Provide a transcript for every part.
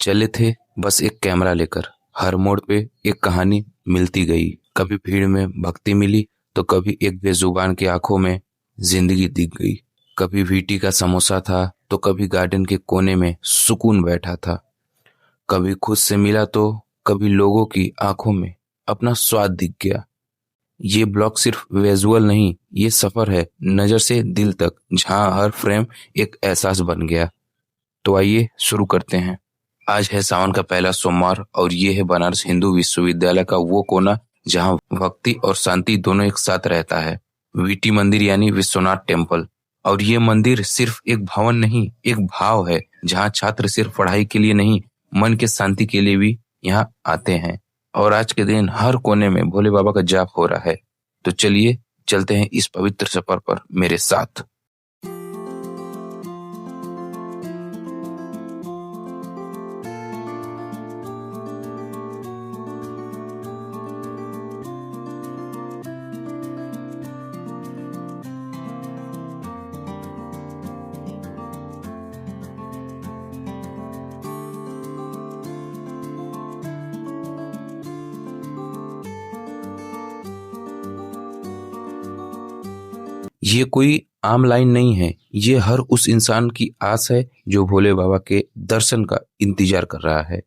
चले थे बस एक कैमरा लेकर। हर मोड़ पे एक कहानी मिलती गई। कभी भीड़ में भक्ति मिली तो कभी एक बेजुबान की आंखों में जिंदगी दिख गई। कभी वीटी का समोसा था तो कभी गार्डन के कोने में सुकून बैठा था। कभी खुद से मिला तो कभी लोगों की आंखों में अपना स्वाद दिख गया। ये ब्लॉग सिर्फ विजुअल नहीं, ये सफर है नजर से दिल तक, जहां हर फ्रेम एक एहसास बन गया। तो आइए शुरू करते हैं। आज है सावन का पहला सोमवार और ये है बनारस हिंदू विश्वविद्यालय का वो कोना जहां भक्ति और शांति दोनों एक साथ रहता है। वीटी मंदिर यानी विश्वनाथ टेम्पल। और ये मंदिर सिर्फ एक भवन नहीं, एक भाव है जहां छात्र सिर्फ पढ़ाई के लिए नहीं, मन के शांति के लिए भी यहाँ आते हैं। और आज के दिन हर कोने में भोले बाबा का जाप हो रहा है। तो चलिए चलते हैं इस पवित्र सफर पर मेरे साथ। ये कोई आम लाइन नहीं है, ये हर उस इंसान की आस है जो भोले बाबा के दर्शन का इंतजार कर रहा है।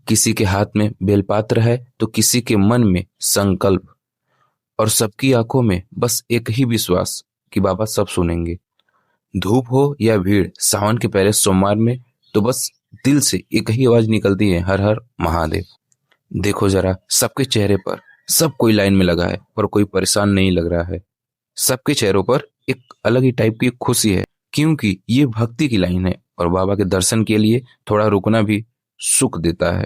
किसी के हाथ में बेलपात्र है तो किसी के मन में संकल्प, और सबकी आंखों में बस एक ही विश्वास कि बाबा सब सुनेंगे। धूप हो या भीड़, सावन के पहले सोमवार में तो बस दिल से एक ही आवाज निकलती है, हर हर महादेव। देखो जरा, सबके चेहरे पर सब कोई लाइन में लगा है पर कोई परेशान नहीं लग रहा है। सबके चेहरों पर एक अलग ही टाइप की खुशी है, क्योंकि ये भक्ति की लाइन है और बाबा के दर्शन के लिए थोड़ा रुकना भी सुख देता है।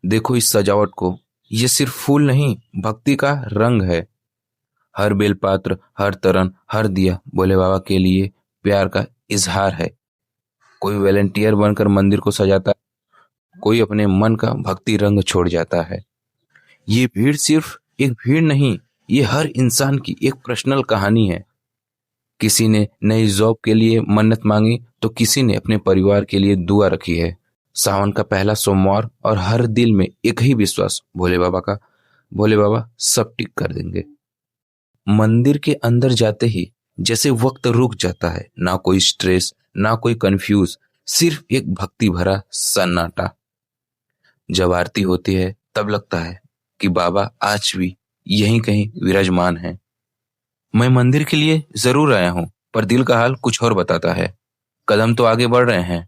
देखो इस सजावट को, ये सिर्फ फूल नहीं, भक्ति का रंग है। हर बेलपात्र, हर तरण, हर दिया भोले बाबा के लिए प्यार का इजहार है। कोई वॉलंटियर बनकर मंदिर को सजाता है, कोई अपने मन का भक्ति रंग छोड़ जाता है। ये भीड़ सिर्फ एक भीड़ नहीं, ये हर इंसान की एक पर्सनल कहानी है। किसी ने नई जॉब के लिए मन्नत मांगी तो किसी ने अपने परिवार के लिए दुआ रखी है। सावन का पहला सोमवार और हर दिल में एक ही विश्वास, भोले बाबा का, भोले बाबा सब ठीक कर देंगे। मंदिर के अंदर जाते ही जैसे वक्त रुक जाता है, ना कोई स्ट्रेस, ना कोई कंफ्यूज, सिर्फ एक भक्ति भरा सन्नाटा। जब आरती होती है तब लगता है कि बाबा आज भी यहीं कहीं विराजमान है। मैं मंदिर के लिए जरूर आया हूं, पर दिल का हाल कुछ और बताता है। कदम तो आगे बढ़ रहे हैं,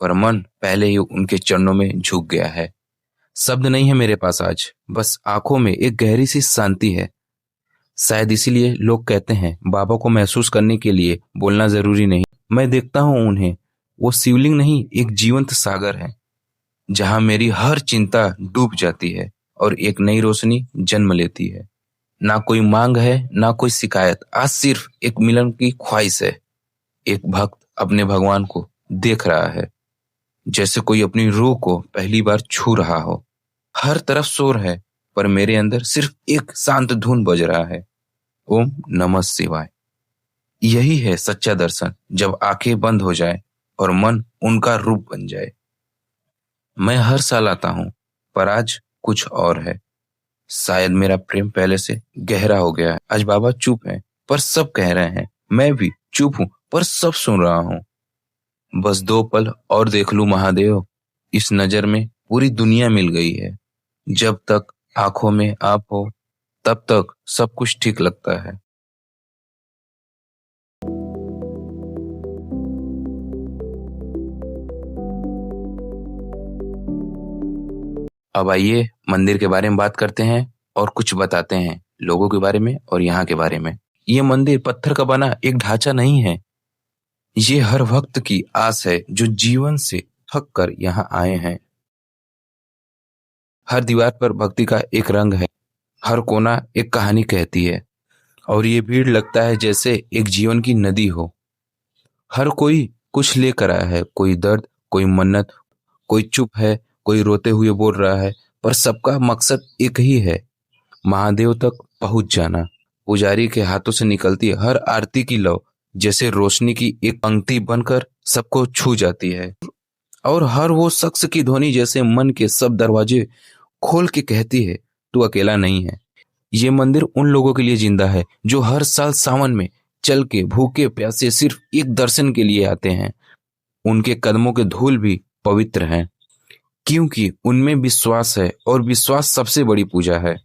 पर मन पहले ही उनके चरणों में झुक गया है। शब्द नहीं है मेरे पास आज, बस आंखों में एक गहरी सी शांति है। शायद इसीलिए लोग कहते हैं बाबा को महसूस करने के लिए बोलना जरूरी नहीं। मैं देखता हूं उन्हें, वो शिवलिंग नहीं, एक जीवंत सागर है जहां मेरी हर चिंता डूब जाती है और एक नई रोशनी जन्म लेती है। ना कोई मांग है, ना कोई शिकायत, आज सिर्फ एक मिलन की ख्वाहिश है। एक भक्त अपने भगवान को देख रहा है, जैसे कोई अपनी रूह को पहली बार छू रहा हो। हर तरफ शोर है, पर मेरे अंदर सिर्फ एक शांत धुन बज रहा है, ओम नमः शिवाय। यही है सच्चा दर्शन, जब आंखें बंद हो जाए और मन उनका रूप बन जाए। मैं हर साल आता हूं, पर आज कुछ और है। शायद मेरा प्रेम पहले से गहरा हो गया है। आज बाबा चुप हैं, पर सब कह रहे हैं। मैं भी चुप हूं, पर सब सुन रहा हूं। बस 2 पल और देख लूं महादेव, इस नजर में पूरी दुनिया मिल गई है। जब तक आंखों में आप हो, तब तक सब कुछ ठीक लगता है। अब आइए मंदिर के बारे में बात करते हैं और कुछ बताते हैं लोगों के बारे में और यहाँ के बारे में। ये मंदिर पत्थर का बना एक ढांचा नहीं है, ये हर भक्त की आस है जो जीवन से थक कर यहाँ आए हैं। हर दीवार पर भक्ति का एक रंग है, हर कोना एक कहानी कहती है, और ये भीड़ लगता है जैसे एक जीवन की नदी हो। हर कोई कुछ लेकर आया है, कोई दर्द, कोई मन्नत, कोई चुप है, कोई रोते हुए बोल रहा है, पर सबका मकसद एक ही है, महादेव तक पहुंच जाना। पुजारी के हाथों से निकलती हर आरती की लौ जैसे रोशनी की एक पंक्ति बनकर सबको छू जाती है। और हर वो शख्स की ध्वनि जैसे मन के सब दरवाजे खोल के कहती है, तू अकेला नहीं है। ये मंदिर उन लोगों के लिए जिंदा है जो हर साल सावन में चल के भूखे प्यासे सिर्फ एक दर्शन के लिए आते हैं। उनके कदमों के धूल भी पवित्र हैं, क्योंकि उनमें विश्वास है और विश्वास सबसे बड़ी पूजा है।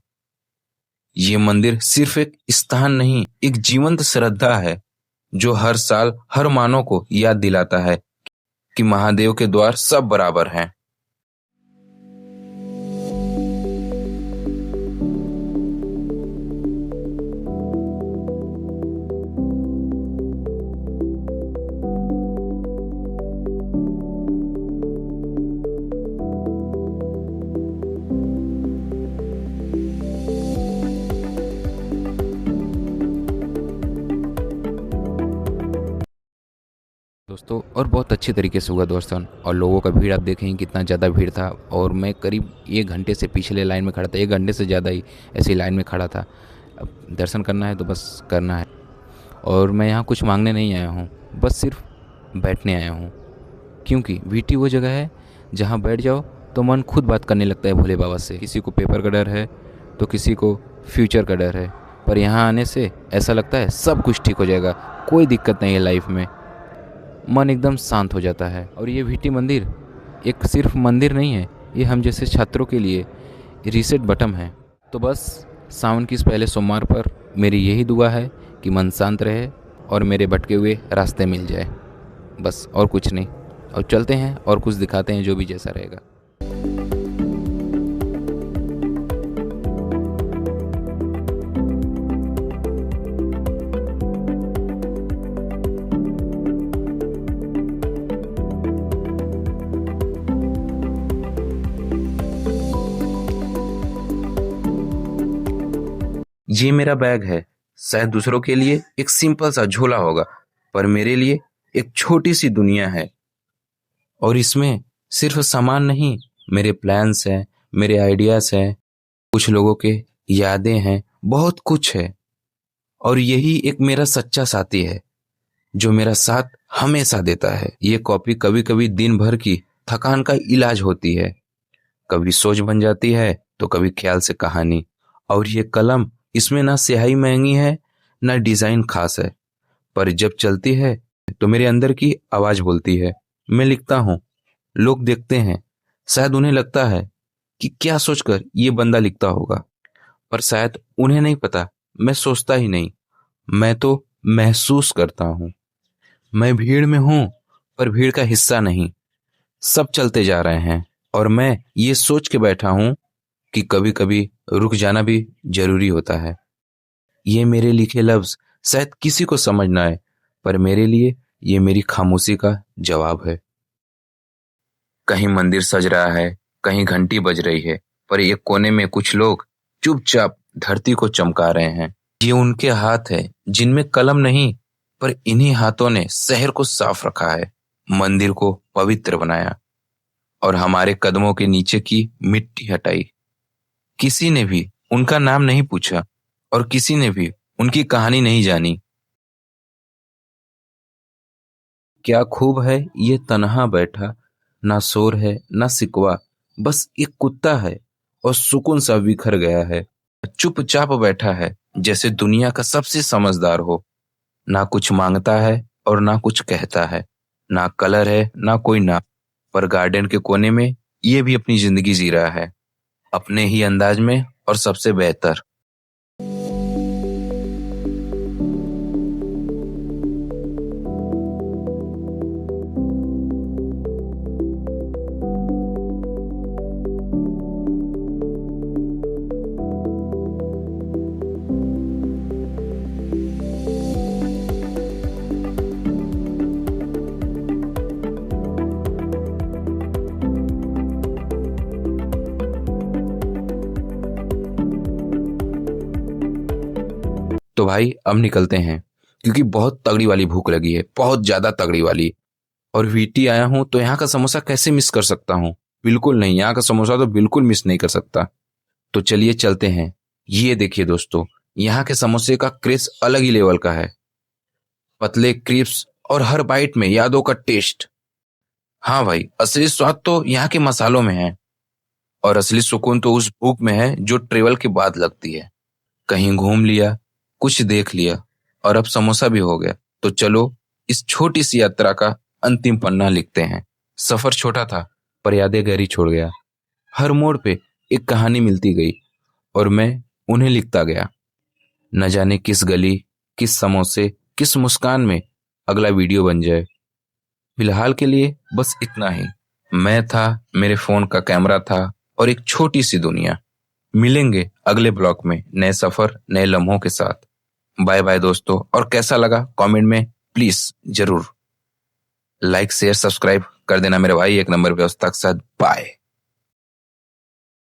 ये मंदिर सिर्फ एक स्थान नहीं, एक जीवंत श्रद्धा है जो हर साल हर मानव को याद दिलाता है कि महादेव के द्वार सब बराबर हैं। दोस्तों, और बहुत अच्छे तरीके से हुआ दर्शन। और लोगों का भीड़ आप देखें कितना ज़्यादा भीड़ था। और मैं करीब 1 घंटे से पिछले लाइन में खड़ा था, 1 घंटे से ज़्यादा ही ऐसी लाइन में खड़ा था। अब दर्शन करना है तो बस करना है। और मैं यहाँ कुछ मांगने नहीं आया हूँ, बस सिर्फ बैठने आया हूँ। क्योंकि वीटी वो जगह है जहाँ बैठ जाओ तो मन खुद बात करने लगता है भोले बाबा से। किसी को पेपर का डर है तो किसी को फ्यूचर का डर है, पर यहाँ आने से ऐसा लगता है सब कुछ ठीक हो जाएगा, कोई दिक्कत नहीं है लाइफ में। मन एकदम शांत हो जाता है। और ये वीटी मंदिर एक सिर्फ मंदिर नहीं है, ये हम जैसे छात्रों के लिए रीसेट बटन है। तो बस सावन की इस पहले सोमवार पर मेरी यही दुआ है कि मन शांत रहे और मेरे भटके हुए रास्ते मिल जाए, बस और कुछ नहीं। और चलते हैं और कुछ दिखाते हैं, जो भी जैसा रहेगा। ये मेरा बैग है। शायद दूसरों के लिए एक सिंपल सा झोला होगा, पर मेरे लिए एक छोटी सी दुनिया है। और इसमें सिर्फ सामान नहीं, मेरे प्लान्स हैं, मेरे आइडियाज हैं, कुछ लोगों के यादें हैं, बहुत कुछ है। और यही एक मेरा सच्चा साथी है जो मेरा साथ हमेशा देता है। ये कॉपी कभी कभी दिन भर की थकान का इलाज होती है, कभी सोच बन जाती है तो कभी ख्याल से कहानी। और ये कलम, इसमें ना स्याही महंगी है ना डिजाइन खास है, पर जब चलती है तो मेरे अंदर की आवाज बोलती है। मैं लिखता हूँ, लोग देखते हैं, शायद उन्हें लगता है कि क्या सोचकर ये बंदा लिखता होगा, पर शायद उन्हें नहीं पता मैं सोचता ही नहीं, मैं तो महसूस करता हूँ। मैं भीड़ में हूँ पर भीड़ का हिस्सा नहीं। सब चलते जा रहे हैं और मैं ये सोच के बैठा हूँ कि कभी कभी रुक जाना भी जरूरी होता है। ये मेरे लिखे लफ्ज शायद किसी को समझ ना आए, पर मेरे लिए ये मेरी खामोशी का जवाब है। कहीं मंदिर सज रहा है, कहीं घंटी बज रही है, पर एक कोने में कुछ लोग चुपचाप धरती को चमका रहे हैं। ये उनके हाथ है जिनमें कलम नहीं, पर इन्हीं हाथों ने शहर को साफ रखा है, मंदिर को पवित्र बनाया और हमारे कदमों के नीचे की मिट्टी हटाई। किसी ने भी उनका नाम नहीं पूछा और किसी ने भी उनकी कहानी नहीं जानी। क्या खूब है ये तन्हा बैठा, ना शोर है ना सिकवा, बस एक कुत्ता है और सुकून सा बिखर गया है। चुपचाप बैठा है जैसे दुनिया का सबसे समझदार हो। ना कुछ मांगता है और ना कुछ कहता है, ना कलर है ना कोई ना, पर गार्डन के कोने में ये भी अपनी जिंदगी जी रहा है, अपने ही अंदाज में और सबसे बेहतर। तो भाई अब निकलते हैं, क्योंकि बहुत तगड़ी वाली भूख लगी है, बहुत ज्यादा तगड़ी वाली। और वीटी आया हूं तो यहाँ का समोसा कैसे मिस कर सकता हूँ? बिल्कुल नहीं, यहाँ का समोसा तो बिल्कुल मिस नहीं कर सकता। तो चलिए चलते हैं। ये देखिए दोस्तों, यहाँ के समोसे का क्रेज अलग ही लेवल का है। पतले क्रिस्प और हर बाइट में यादों का टेस्ट। हाँ भाई, असली स्वाद तो यहाँ के मसालों में है और असली सुकून तो उस भूख में है जो ट्रेवल के बाद लगती है। कहीं घूम लिया, कुछ देख लिया और अब समोसा भी हो गया। तो चलो इस छोटी सी यात्रा का अंतिम पन्ना लिखते हैं। सफर छोटा था पर यादें गहरी छोड़ गया। हर मोड़ पे एक कहानी मिलती गई और मैं उन्हें लिखता गया। न जाने किस गली, किस समोसे, किस मुस्कान में अगला वीडियो बन जाए। फिलहाल के लिए बस इतना ही। मैं था, मेरे फोन का कैमरा था और एक छोटी सी दुनिया। मिलेंगे अगले ब्लॉग में नए सफर, नए लम्हों के साथ। बाय बाय दोस्तों, और कैसा लगा कमेंट में प्लीज जरूर लाइक शेयर सब्सक्राइब कर देना मेरे भाई। एक नंबर पे उस तक साथ बाय।